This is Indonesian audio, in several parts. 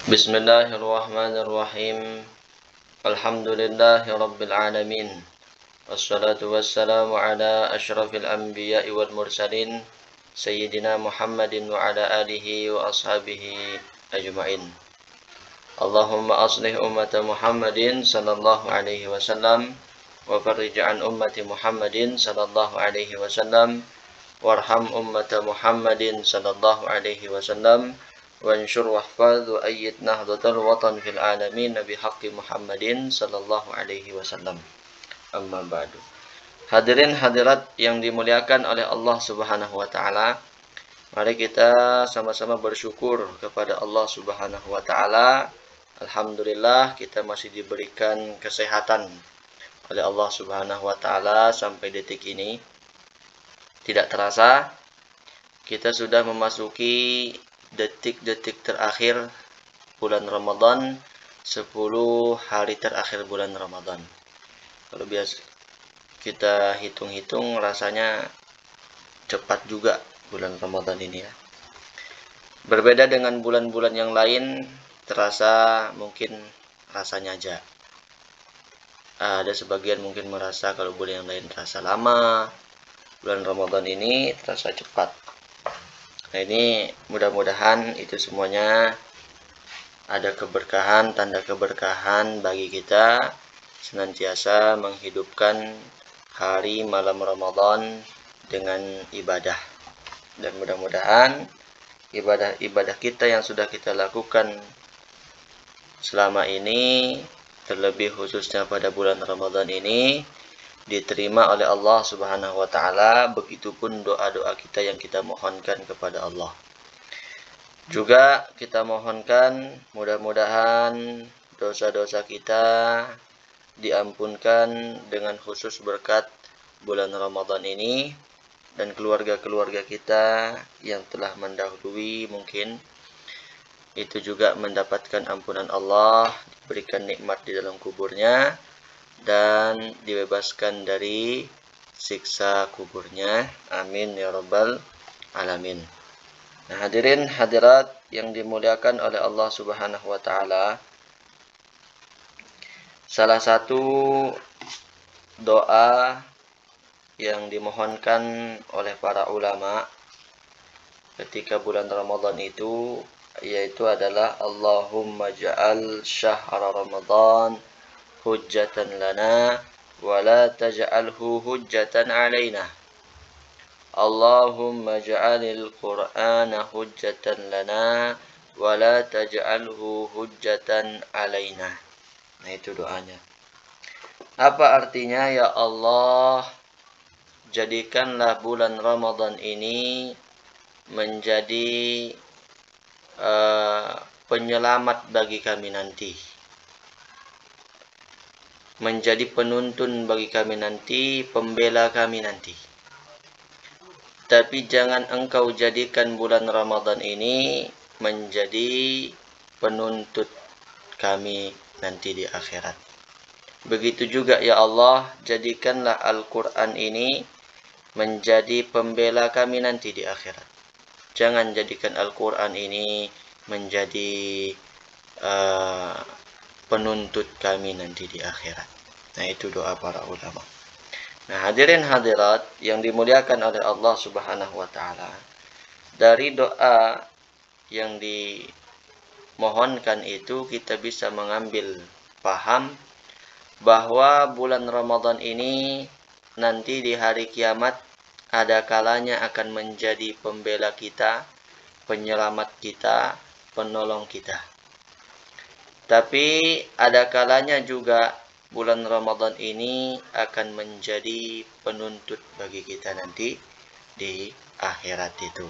Bismillahirrahmanirrahim. Alhamdulillahi rabbil alamin. Wassalatu wassalamu ala asyrafil anbiya'i wal mursalin Sayyidina Muhammadin wa ala alihi wa ashabihi ajma'in. Allahumma aslih ummata Muhammadin sallallahu alaihi wasallam wa farrij an ummati Muhammadin sallallahu alaihi wasallam warham ummata Muhammadin sallallahu alaihi wasallam wansyur wahfadz wa ayyid nahdlatal watan fil alamin bihaqqi Muhammadin sallallahu alaihi wasallam. Amma ba'du. Hadirin hadirat yang dimuliakan oleh Allah Subhanahu wa taala, mari kita sama-sama bersyukur kepada Allah Subhanahu wa taala. Alhamdulillah kita masih diberikan kesehatan oleh Allah Subhanahu wa taala sampai detik ini. Tidak terasa kita sudah memasuki detik-detik terakhir bulan Ramadan, 10 hari terakhir bulan Ramadan. Kalau biasa kita hitung-hitung rasanya cepat juga bulan Ramadan ini ya. Berbeda dengan bulan-bulan yang lain, terasa mungkin rasanya aja. Ada sebagian mungkin merasa kalau bulan yang lain terasa lama, bulan Ramadan ini terasa cepat. Nah ini mudah-mudahan itu semuanya ada keberkahan, tanda keberkahan bagi kita senantiasa menghidupkan hari malam Ramadan dengan ibadah. Dan mudah-mudahan ibadah-ibadah kita yang sudah kita lakukan selama ini, terlebih khususnya pada bulan Ramadan ini, diterima oleh Allah Subhanahu wa taala, begitupun doa-doa kita yang kita mohonkan kepada Allah. Juga kita mohonkan mudah-mudahan dosa-dosa kita diampunkan dengan khusus berkat bulan Ramadan ini, dan keluarga-keluarga kita yang telah mendahului mungkin itu juga mendapatkan ampunan Allah, diberikan nikmat di dalam kuburnya, dan dibebaskan dari siksa kuburnya. Amin ya rabbal alamin. Nah, hadirin hadirat yang dimuliakan oleh Allah Subhanahu wa taala, salah satu doa yang dimohonkan oleh para ulama ketika bulan Ramadan itu yaitu adalah Allahumma ja'al syahra Ramadan hujjatan lana wa la taj'alhu hujjatan alaina. Allahumma ja'alil Qur'ana hujjatan lana wa la taj'alhu hujjatan alaina. Nah itu doanya. Apa artinya? Ya Allah, jadikanlah bulan Ramadan ini menjadi penyelamat bagi kami nanti, menjadi penuntun bagi kami nanti, pembela kami nanti. Tapi jangan engkau jadikan bulan Ramadan ini menjadi penuntut kami nanti di akhirat. Begitu juga ya Allah, jadikanlah Al-Quran ini menjadi pembela kami nanti di akhirat. Jangan jadikan Al-Quran ini menjadi penuntut kami nanti di akhirat. Nah itu doa para ulama. Nah hadirin hadirat yang dimuliakan oleh Allah Subhanahu wa taala, dari doa yang dimohonkan itu kita bisa mengambil paham bahwa bulan Ramadan ini nanti di hari kiamat ada kalanya akan menjadi pembela kita, penyelamat kita, penolong kita. Tapi ada kalanya juga bulan Ramadan ini akan menjadi penuntut bagi kita nanti di akhirat itu.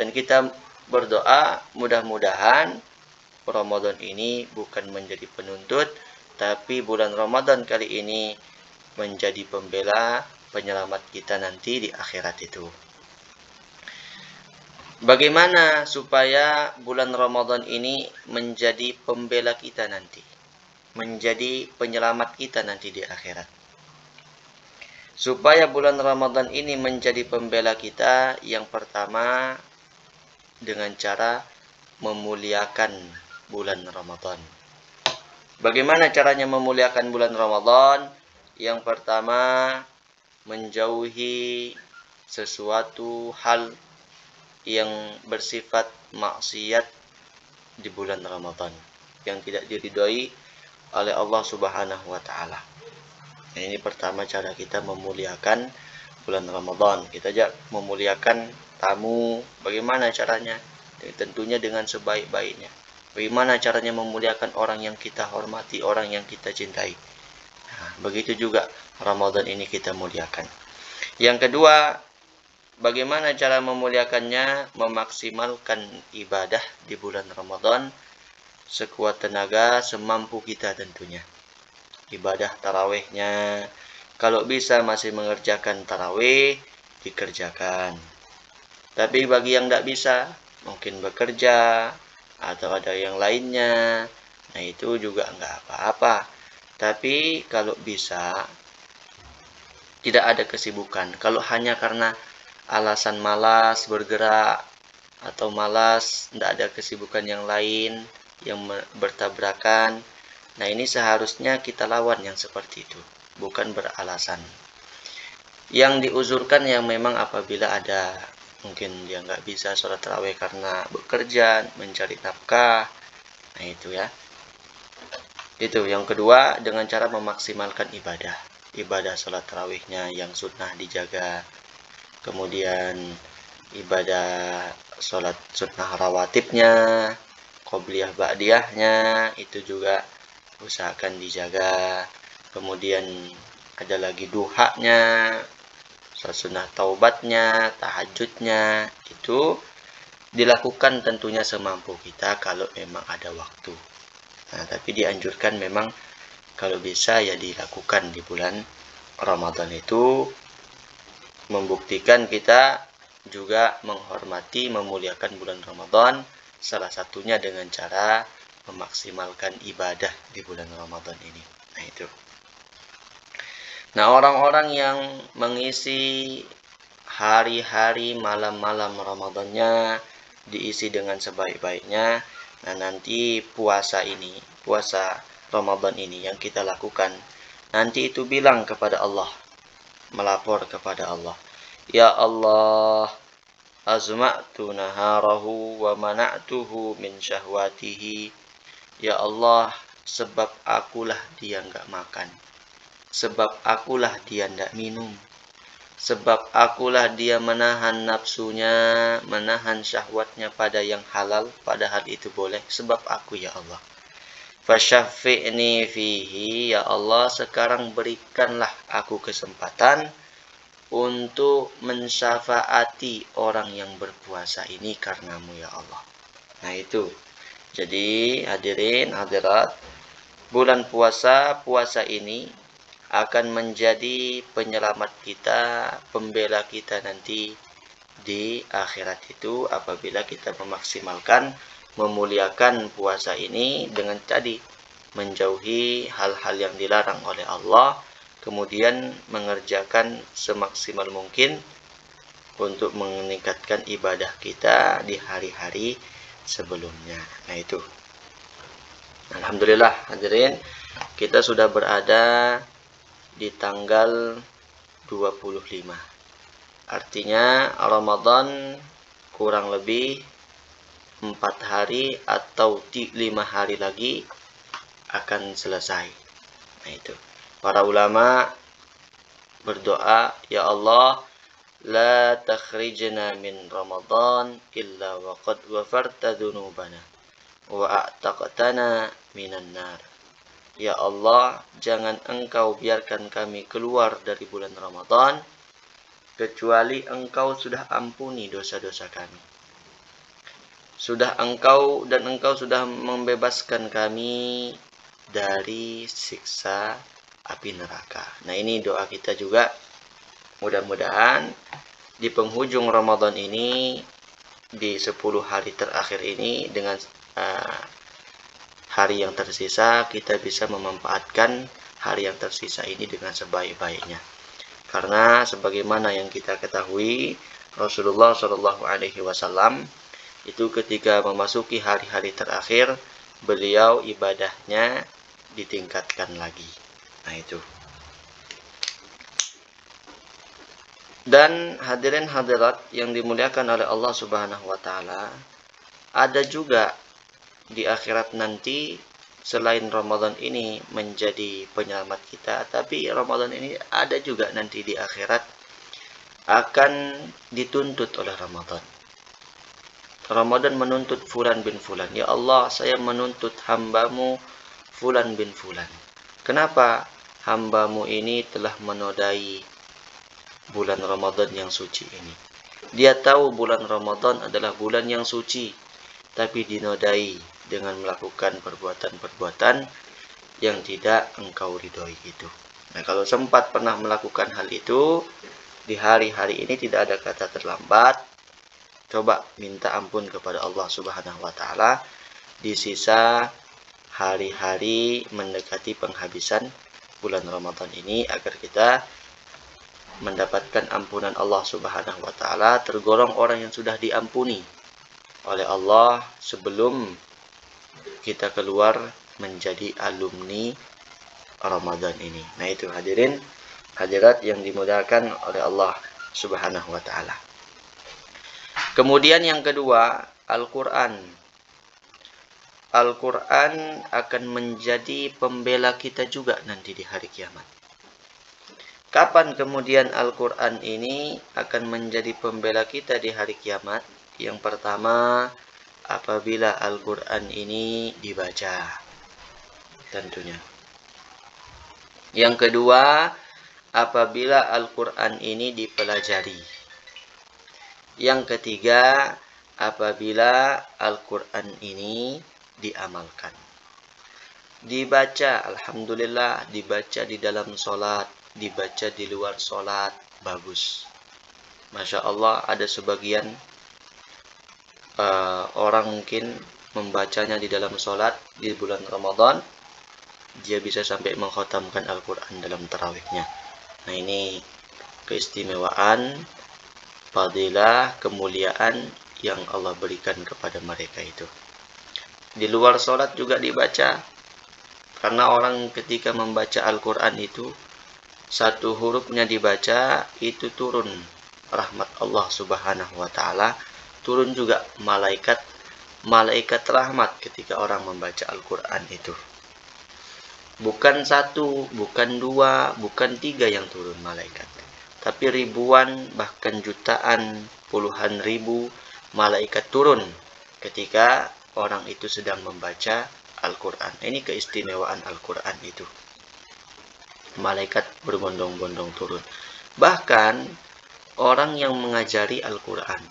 Dan kita berdoa mudah-mudahan Ramadan ini bukan menjadi penuntut, tapi bulan Ramadan kali ini menjadi pembela, penyelamat kita nanti di akhirat itu. Bagaimana supaya bulan Ramadan ini menjadi pembela kita nanti, menjadi penyelamat kita nanti di akhirat? Supaya bulan Ramadan ini menjadi pembela kita, yang pertama dengan cara memuliakan bulan Ramadan. Bagaimana caranya memuliakan bulan Ramadan? Yang pertama, menjauhi sesuatu hal yang bersifat maksiat di bulan Ramadan yang tidak diridhoi oleh Allah Subhanahu wa taala. Nah, ini pertama cara kita memuliakan bulan Ramadan. Kita aja memuliakan tamu. Bagaimana caranya? Tentunya dengan sebaik-baiknya. Bagaimana caranya memuliakan orang yang kita hormati, orang yang kita cintai. Nah, begitu juga Ramadan ini kita muliakan. Yang kedua, bagaimana cara memuliakannya? Memaksimalkan ibadah di bulan Ramadan sekuat tenaga, semampu kita tentunya. Ibadah tarawihnya, kalau bisa masih mengerjakan tarawih, dikerjakan. Tapi bagi yang tidak bisa, mungkin bekerja, atau ada yang lainnya, nah itu juga nggak apa-apa. Tapi kalau bisa, tidak ada kesibukan. Kalau hanya karena alasan malas bergerak, atau malas, tidak ada kesibukan yang lain, yang bertabrakan, nah ini seharusnya kita lawan yang seperti itu, bukan beralasan. Yang diuzurkan yang memang apabila ada mungkin dia nggak bisa sholat tarawih karena bekerja, mencari nafkah, nah itu ya. Itu yang kedua, dengan cara memaksimalkan ibadah sholat tarawihnya yang sunnah dijaga, kemudian ibadah sholat sunnah rawatibnya, qobliyah ba'diyahnya itu juga usahakan dijaga. Kemudian ada lagi duhanya, sholat sunnah taubatnya, tahajudnya, itu dilakukan tentunya semampu kita kalau memang ada waktu. Nah, tapi dianjurkan memang kalau bisa ya dilakukan di bulan Ramadan, itu membuktikan kita juga menghormati, memuliakan bulan Ramadan, salah satunya dengan cara memaksimalkan ibadah di bulan Ramadan ini. Nah itu. Nah, orang-orang yang mengisi hari-hari malam-malam Ramadannya diisi dengan sebaik-baiknya, nah nanti puasa Ramadan ini yang kita lakukan, nanti itu bilang kepada Allah, melapor kepada Allah, ya Allah, azma'tu naharahu wa mana'tuhu min syahwatihi. Ya Allah, sebab akulah dia enggak makan, sebab akulah dia enggak minum, sebab akulah dia menahan nafsunya, menahan syahwatnya pada yang halal, padahal itu boleh, sebab aku ya Allah. Fasyaffi'ni fihi, ya Allah, sekarang berikanlah aku kesempatan untuk mensyafaati orang yang berpuasa ini karenamu ya Allah. Nah itu. Jadi hadirin hadirat, bulan puasa ini akan menjadi penyelamat kita, pembela kita nanti di akhirat itu apabila kita memaksimalkan, memuliakan puasa ini dengan tadi menjauhi hal-hal yang dilarang oleh Allah, kemudian mengerjakan semaksimal mungkin untuk meningkatkan ibadah kita di hari-hari sebelumnya. Nah itu. Alhamdulillah hadirin, kita sudah berada di tanggal 25. Artinya Ramadan kurang lebih 4 hari atau 5 hari lagi akan selesai. Nah itu. Para ulama berdoa, ya Allah, la takhrijna min Ramadan illa waqad ghafarta dzunubana wa a'taqtana minan nar. Ya Allah, jangan engkau biarkan kami keluar dari bulan Ramadan kecuali engkau sudah ampuni dosa-dosa kami. Engkau sudah membebaskan kami dari siksa api neraka. Nah ini doa kita juga, mudah-mudahan di penghujung Ramadan ini, di 10 hari terakhir ini, dengan hari yang tersisa, kita bisa memanfaatkan hari yang tersisa ini dengan sebaik-baiknya. Karena sebagaimana yang kita ketahui, Rasulullah SAW itu ketika memasuki hari-hari terakhir, beliau ibadahnya ditingkatkan lagi. Nah itu. Dan hadirin hadirat yang dimuliakan oleh Allah Subhanahu wa taala, ada juga di akhirat nanti selain Ramadan ini menjadi penyelamat kita, tapi Ramadan ini ada juga nanti di akhirat akan dituntut oleh Ramadan. Ramadan menuntut Fulan bin Fulan. Ya Allah, saya menuntut hambamu Fulan bin Fulan. Kenapa? Hambamu ini telah menodai bulan Ramadan yang suci ini. Dia tahu bulan Ramadan adalah bulan yang suci, tapi dinodai dengan melakukan perbuatan-perbuatan yang tidak engkau ridhoi itu. Nah, kalau sempat pernah melakukan hal itu, di hari-hari ini tidak ada kata terlambat. Coba minta ampun kepada Allah Subhanahu wa taala di sisa hari-hari mendekati penghabisan bulan Ramadan ini, agar kita mendapatkan ampunan Allah Subhanahu wa taala, tergolong orang yang sudah diampuni oleh Allah sebelum kita keluar menjadi alumni Ramadan ini. Nah itu hadirin hadirat yang dimuliakan oleh Allah Subhanahu wa taala. Kemudian yang kedua, Al-Qur'an. Al-Qur'an akan menjadi pembela kita juga nanti di hari kiamat. Kapan kemudian Al-Quran ini akan menjadi pembela kita di hari kiamat? Yang pertama, apabila Al-Quran ini dibaca, tentunya. Yang kedua, apabila Al-Quran ini dipelajari. Yang ketiga, apabila Al-Quran ini diamalkan. Dibaca, alhamdulillah, dibaca di dalam sholat, dibaca di luar sholat, bagus. Masya Allah, ada sebagian orang mungkin membacanya di dalam sholat di bulan Ramadan, dia bisa sampai mengkhatamkan Al-Quran dalam tarawihnya. Nah ini keistimewaan, fadilah, kemuliaan yang Allah berikan kepada mereka itu. Di luar sholat juga dibaca, karena orang ketika membaca Al-Quran itu, satu hurufnya dibaca, itu turun rahmat Allah Subhanahu wa taala, turun juga malaikat rahmat ketika orang membaca Al-Quran itu. Bukan satu, bukan dua, bukan tiga yang turun malaikat, tapi ribuan, bahkan jutaan, puluhan ribu malaikat turun ketika orang itu sedang membaca Al-Quran. Ini keistimewaan Al-Quran itu. Malaikat berbondong-bondong turun. Bahkan orang yang mengajari Al-Quran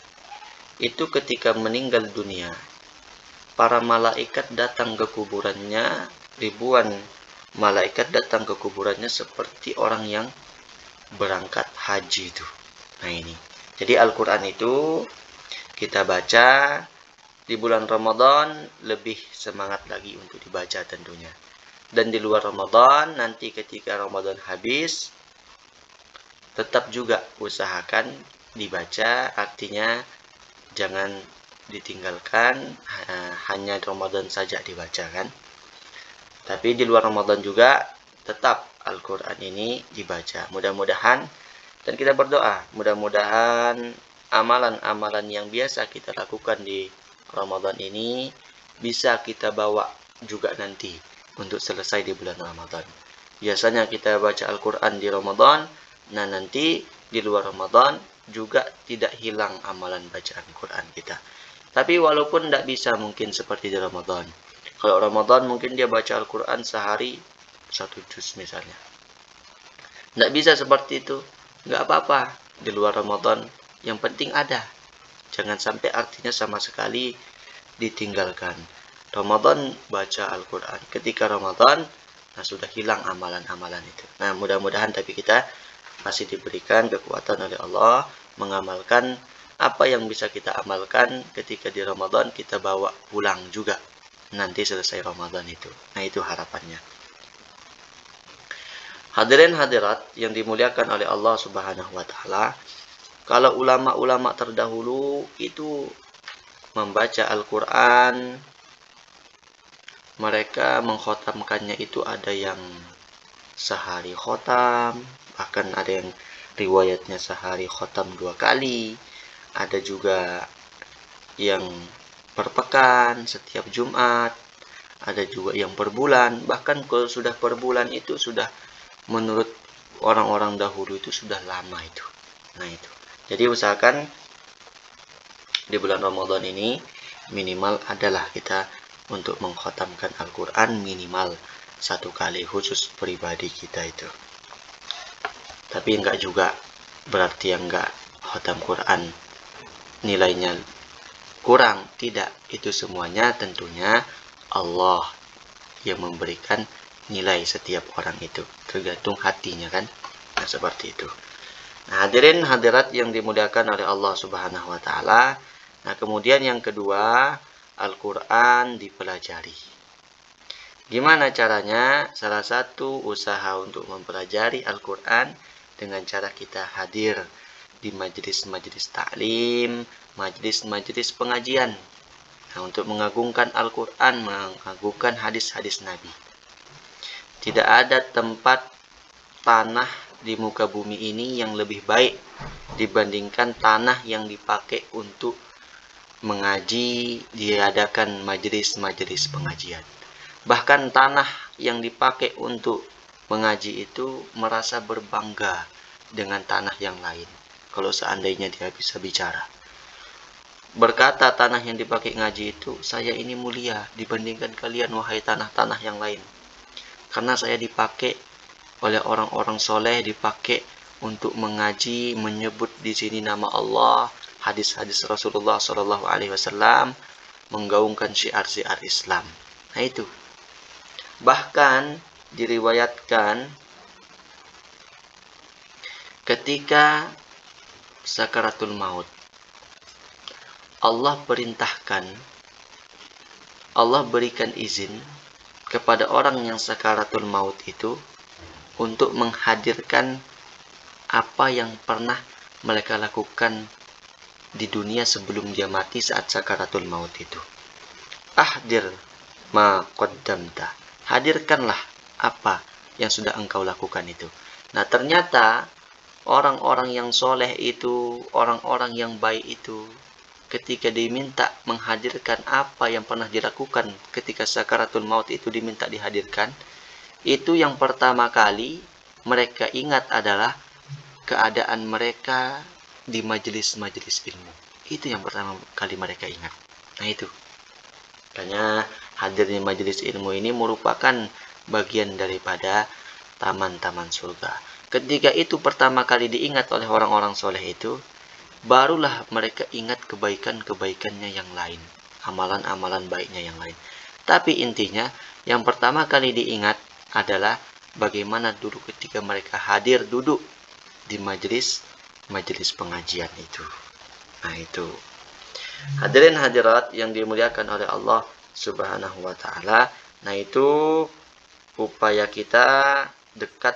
itu ketika meninggal dunia, para malaikat datang ke kuburannya, ribuan malaikat datang ke kuburannya seperti orang yang berangkat haji itu. Nah ini. Jadi Al-Quran itu kita baca di bulan Ramadan, lebih semangat lagi untuk dibaca tentunya. Dan di luar Ramadan, nanti ketika Ramadan habis, tetap juga usahakan dibaca, artinya jangan ditinggalkan, hanya Ramadan saja dibaca kan. Tapi di luar Ramadan juga tetap Al-Quran ini dibaca. Mudah-mudahan, dan kita berdoa, mudah-mudahan amalan-amalan yang biasa kita lakukan di Ramadan ini bisa kita bawa juga nanti untuk selesai di bulan Ramadan. Biasanya kita baca Al-Quran di Ramadan, nah nanti di luar Ramadan juga tidak hilang amalan bacaan Quran kita. Tapi walaupun tidak bisa mungkin seperti di Ramadan. Kalau Ramadan mungkin dia baca Al-Quran sehari 1 juz misalnya. Tidak bisa seperti itu, nggak apa-apa. Di luar Ramadan yang penting ada. Jangan sampai artinya sama sekali ditinggalkan. Ramadan baca Al-Quran. Ketika Ramadan, nah sudah hilang amalan-amalan itu. Nah mudah-mudahan tapi kita masih diberikan kekuatan oleh Allah mengamalkan apa yang bisa kita amalkan ketika di Ramadan, kita bawa pulang juga nanti selesai Ramadan itu. Nah itu harapannya. Hadirin hadirat yang dimuliakan oleh Allah Subhanahu wa taala, kalau ulama-ulama terdahulu itu membaca Al-Quran mereka mengkhatamkannya itu ada yang sehari khotam, bahkan ada yang riwayatnya sehari khotam 2 kali, ada juga yang per pekan, setiap Jumat, ada juga yang per bulan. Bahkan kalau sudah per bulan itu sudah menurut orang-orang dahulu itu sudah lama itu. Nah itu. Jadi usahakan di bulan Ramadan ini minimal adalah kita untuk mengkhatamkan Al-Quran minimal 1 kali, khusus pribadi kita itu. Tapi enggak juga berarti yang enggak khatam Quran nilainya kurang, tidak. Itu semuanya tentunya Allah yang memberikan nilai setiap orang itu, tergantung hatinya kan. Nah, seperti itu. Nah, hadirin hadirat yang dimuliakan oleh Allah Subhanahu wa taala. Nah, kemudian yang kedua, Al-Qur'an dipelajari. Gimana caranya? Salah satu usaha untuk mempelajari Al-Qur'an dengan cara kita hadir di majelis-majelis taklim, majelis-majelis pengajian. Nah, untuk mengagungkan Al-Quran, mengagungkan hadis-hadis Nabi. Tidak ada tempat tanah di muka bumi ini yang lebih baik dibandingkan tanah yang dipakai untuk mengaji, diadakan majelis-majelis pengajian. Bahkan tanah yang dipakai untuk mengaji itu merasa berbangga dengan tanah yang lain. Kalau seandainya dia bisa bicara, berkata tanah yang dipakai ngaji itu, saya ini mulia dibandingkan kalian wahai tanah-tanah yang lain. Karena saya dipakai oleh orang-orang soleh, dipakai untuk mengaji, menyebut di sini nama Allah, hadis-hadis Rasulullah Shallallahu Alaihi Wasallam, menggaungkan syiar-syiar Islam. Nah itu. Bahkan diriwayatkan ketika sakaratul maut, Allah perintahkan, Allah berikan izin kepada orang yang sakaratul maut itu untuk menghadirkan apa yang pernah mereka lakukan di dunia sebelum dia mati saat sakaratul maut itu. Ahdir ma qaddamta. Hadirkanlah apa yang sudah engkau lakukan itu. Nah, ternyata orang-orang yang soleh itu, orang-orang yang baik itu, ketika diminta menghadirkan apa yang pernah dilakukan ketika sakaratul maut itu diminta dihadirkan, itu yang pertama kali mereka ingat adalah keadaan mereka di majelis-majelis ilmu. Itu yang pertama kali mereka ingat. Nah itu. Makanya hadirnya majelis ilmu ini merupakan bagian daripada taman-taman surga. Ketika itu pertama kali diingat oleh orang-orang soleh itu, barulah mereka ingat kebaikan-kebaikannya yang lain, amalan-amalan baiknya yang lain. Tapi intinya, yang pertama kali diingat adalah bagaimana dulu ketika mereka hadir duduk di majelis pengajian itu. Nah itu. Hadirin hadirat yang dimuliakan oleh Allah Subhanahu wa taala. Nah itu upaya kita dekat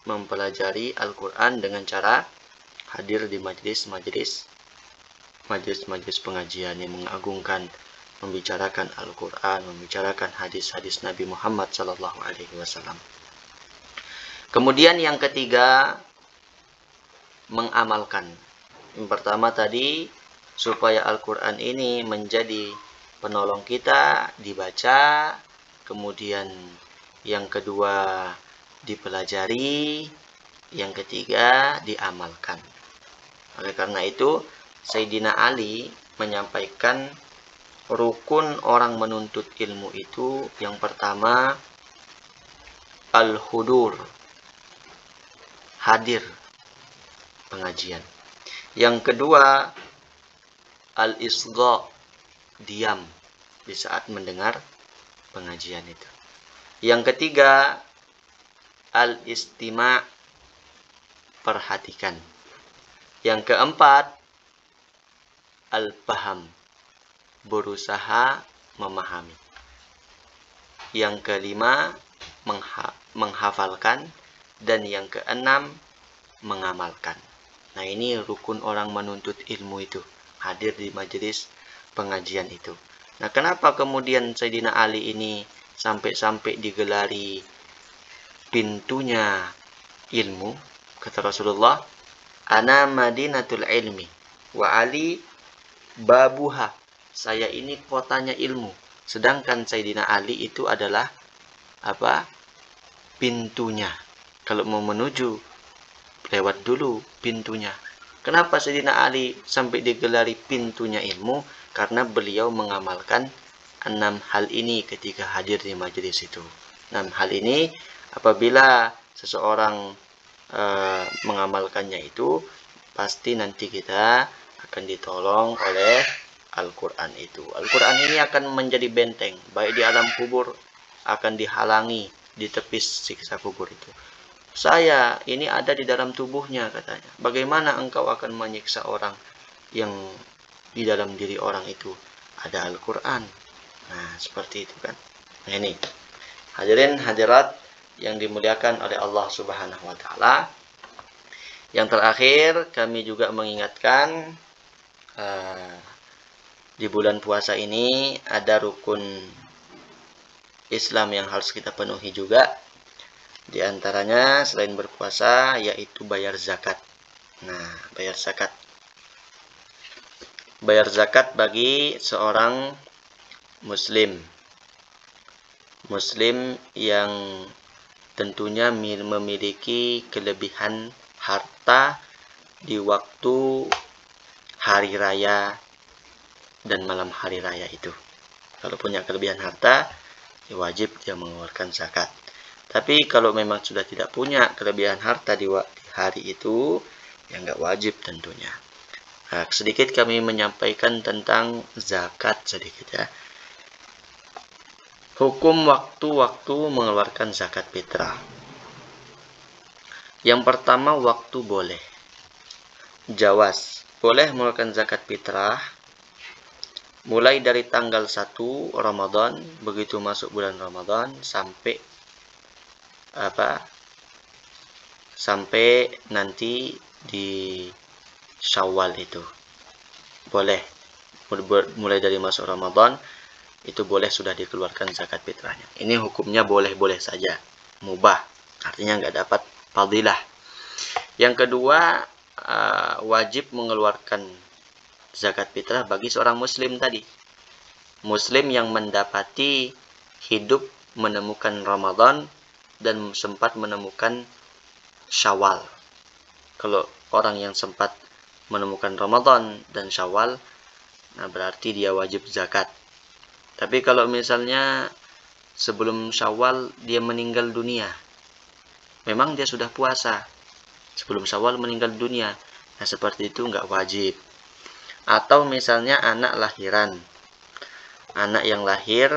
mempelajari Al-Qur'an dengan cara hadir di majelis pengajian yang mengagungkan, membicarakan Al-Qur'an, membicarakan hadis-hadis Nabi Muhammad sallallahu alaihi wasallam. Kemudian yang ketiga, mengamalkan. Yang pertama tadi, supaya Al-Quran ini menjadi penolong kita, dibaca. Kemudian yang kedua, dipelajari. Yang ketiga, diamalkan. Oleh karena itu, Sayyidina Ali menyampaikan rukun orang menuntut ilmu itu, yang pertama, al-hudur, hadir pengajian. Yang kedua, al-isgha, diam di saat mendengar pengajian itu. Yang ketiga, al-istima', perhatikan. Yang keempat, al-faham, berusaha memahami. Yang kelima, menghafalkan. Dan yang keenam, mengamalkan. Nah ini rukun orang menuntut ilmu itu, hadir di majelis pengajian itu. Nah kenapa kemudian Sayyidina Ali ini sampai-sampai digelari pintunya ilmu, kata Rasulullah, ana madinatul ilmi wa ali babuha, saya ini kotanya ilmu, sedangkan Sayyidina Ali itu adalah apa, pintunya. Kalau mau menuju, lewat dulu pintunya. Kenapa Sayyidina Ali sampai digelari pintunya ilmu? Karena beliau mengamalkan 6 hal ini ketika hadir di majelis itu. 6 hal ini apabila seseorang mengamalkannya itu, pasti nanti kita akan ditolong oleh Al-Quran itu. Al-Quran ini akan menjadi benteng, baik di alam kubur akan dihalangi di tepis siksa kubur itu. Saya ini ada di dalam tubuhnya, katanya. Bagaimana engkau akan menyiksa orang yang di dalam diri orang itu ada Al-Quran? Nah, seperti itu kan. Nah, ini hadirin hadirat yang dimuliakan oleh Allah Subhanahu wa taala. Yang terakhir, kami juga mengingatkan di bulan puasa ini ada rukun Islam yang harus kita penuhi juga. Di antaranya selain berpuasa yaitu bayar zakat. Nah, bayar zakat. Bayar zakat bagi seorang muslim. Muslim yang tentunya memiliki kelebihan harta di waktu hari raya dan malam hari raya itu. Kalau punya kelebihan harta, ya wajib dia mengeluarkan zakat. Tapi kalau memang sudah tidak punya kelebihan harta di hari itu, ya nggak wajib tentunya. Nah, sedikit kami menyampaikan tentang zakat sedikit ya. Hukum waktu-waktu mengeluarkan zakat fitrah. Yang pertama, waktu boleh. Jawaz. Boleh mengeluarkan zakat fitrah mulai dari tanggal 1 Ramadan, begitu masuk bulan Ramadan sampai sampai nanti di Syawal itu. Boleh. Mulai dari masuk Ramadan itu boleh sudah dikeluarkan zakat fitrahnya. Ini hukumnya boleh-boleh saja, mubah, artinya nggak dapat fadilah. Yang kedua, wajib mengeluarkan zakat fitrah bagi seorang muslim tadi. Muslim yang mendapati hidup menemukan Ramadan dan sempat menemukan Syawal. Kalau orang yang sempat menemukan Ramadan dan Syawal, nah berarti dia wajib zakat. Tapi kalau misalnya sebelum Syawal dia meninggal dunia, memang dia sudah puasa, sebelum Syawal meninggal dunia, nah seperti itu nggak wajib. Atau misalnya anak lahiran, anak yang lahir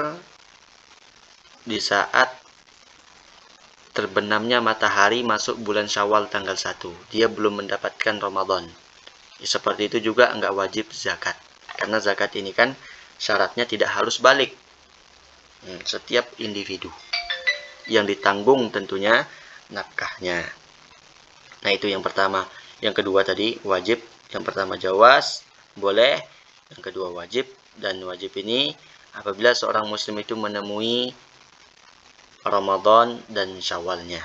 di saat terbenamnya matahari masuk bulan Syawal tanggal 1, dia belum mendapatkan Ramadan, ya, seperti itu juga nggak wajib zakat. Karena zakat ini kan syaratnya tidak harus balik. Setiap individu yang ditanggung tentunya nafkahnya. Nah, itu yang pertama. Yang kedua tadi wajib. Yang pertama jawaz, boleh. Yang kedua wajib. Dan wajib ini apabila seorang muslim itu menemui Ramadan dan Syawalnya.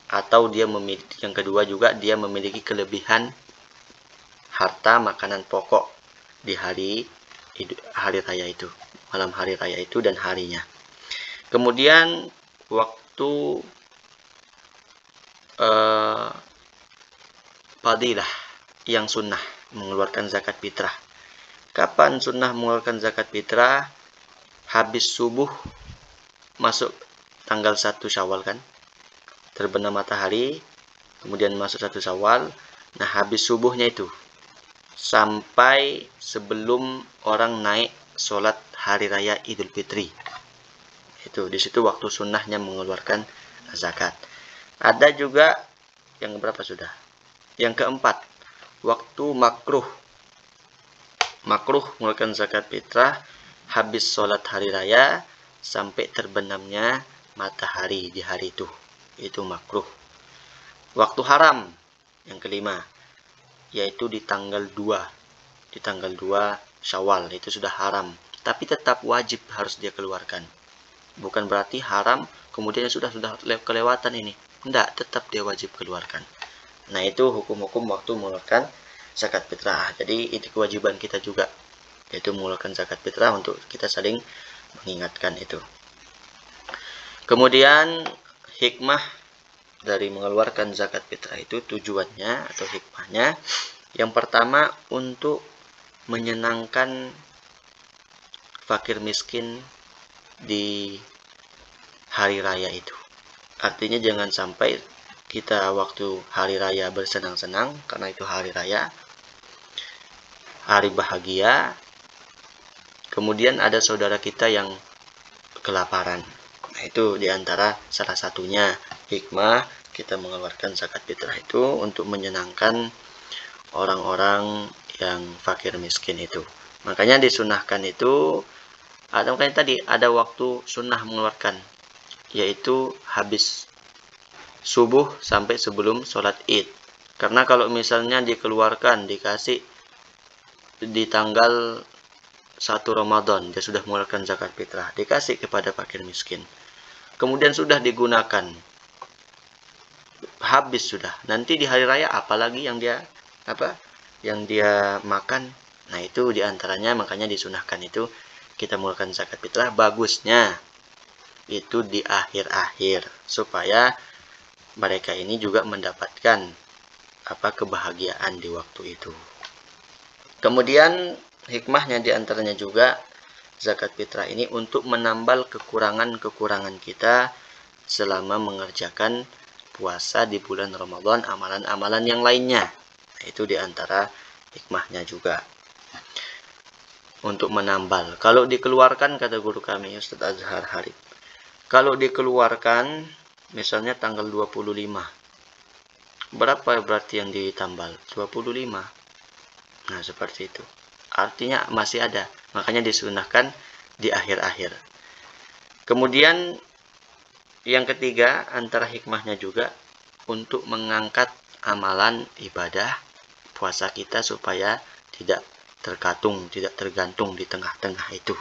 Atau dia memiliki, yang kedua juga dia memiliki kelebihan harta makanan pokok di hari raya itu, malam hari raya itu dan harinya. Kemudian waktu fadilah yang sunnah mengeluarkan zakat fitrah. Kapan sunnah mengeluarkan zakat fitrah? Habis subuh masuk tanggal 1 Syawal kan, terbenam matahari, kemudian masuk 1 Syawal. Nah, habis subuhnya itu sampai sebelum orang naik sholat hari raya Idul Fitri. Itu di situ waktu sunnahnya mengeluarkan zakat. Ada juga yang berapa sudah? Yang keempat, waktu makruh. Makruh mengeluarkan zakat fitrah habis sholat hari raya sampai terbenamnya matahari di hari itu. Itu makruh. Waktu haram yang kelima, yaitu di tanggal 2. Di tanggal 2 Syawal itu sudah haram, tapi tetap wajib harus dia keluarkan. Bukan berarti haram kemudian sudah kelewatan ini. Tidak, tetap dia wajib keluarkan. Nah, itu hukum-hukum waktu mengeluarkan zakat fitrah. Jadi itu kewajiban kita juga, yaitu mengeluarkan zakat fitrah untuk kita saling mengingatkan itu. Kemudian hikmah dari mengeluarkan zakat fitrah itu tujuannya atau hikmahnya, yang pertama untuk menyenangkan fakir miskin di hari raya itu. Artinya jangan sampai kita waktu hari raya bersenang-senang karena itu hari raya, hari bahagia, kemudian ada saudara kita yang kelaparan. Nah, itu diantara salah satunya hikmah kita mengeluarkan zakat fitrah itu untuk menyenangkan orang-orang yang fakir miskin itu. Makanya disunahkan itu, atau makanya tadi ada waktu sunnah mengeluarkan, yaitu habis subuh sampai sebelum sholat id. Karena kalau misalnya dikeluarkan, dikasih di tanggal 1 Ramadan, dia sudah mengeluarkan zakat fitrah, dikasih kepada fakir miskin, kemudian sudah digunakan, habis sudah, nanti di hari raya apalagi yang dia makan. Nah, itu diantaranya, makanya disunahkan itu kita mengeluarkan zakat fitrah, bagusnya itu di akhir-akhir supaya mereka ini juga mendapatkan kebahagiaan di waktu itu. Kemudian hikmahnya diantaranya juga zakat fitrah ini untuk menambal kekurangan-kekurangan kita selama mengerjakan puasa di bulan Ramadan, amalan-amalan yang lainnya. Nah, itu diantara hikmahnya juga untuk menambal. Kalau dikeluarkan, kata guru kami Ustaz Azhar Harib, kalau dikeluarkan misalnya tanggal 25, berapa berarti yang ditambal? 25. Nah, seperti itu. Artinya masih ada. Makanya disunahkan di akhir-akhir. Kemudian yang ketiga, antara hikmahnya juga untuk mengangkat amalan ibadah puasa kita supaya tidak tergantung di tengah-tengah itu.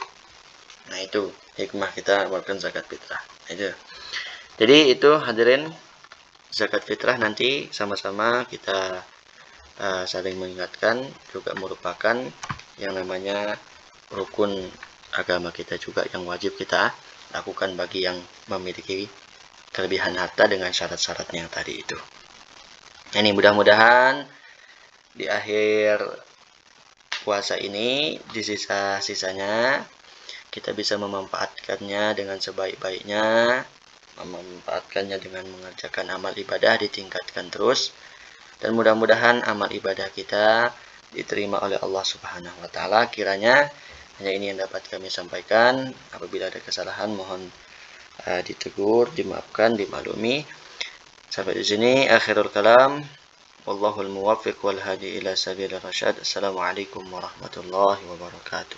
Nah, itu hikmah kita mengeluarkan zakat fitrah. Itu. Jadi itu hadirin, zakat fitrah nanti sama-sama kita saling mengingatkan, juga merupakan yang namanya rukun agama kita juga yang wajib kita lakukan bagi yang memiliki kelebihan harta dengan syarat-syaratnya yang tadi itu. Ini mudah-mudahan di akhir puasa ini, di sisa-sisanya, kita bisa memanfaatkannya dengan sebaik-baiknya, memanfaatkannya dengan mengerjakan amal ibadah, ditingkatkan terus, dan mudah-mudahan amal ibadah kita diterima oleh Allah Subhanahu wa Ta'ala. Kiranya hanya ini yang dapat kami sampaikan. Apabila ada kesalahan, mohon ditegur, dimaafkan, dimaklumi. Sampai di sini akhirul kalam. Wallahul muwaffiq wal hadi ila sabilir rasyad. Assalamualaikum warahmatullahi wabarakatuh.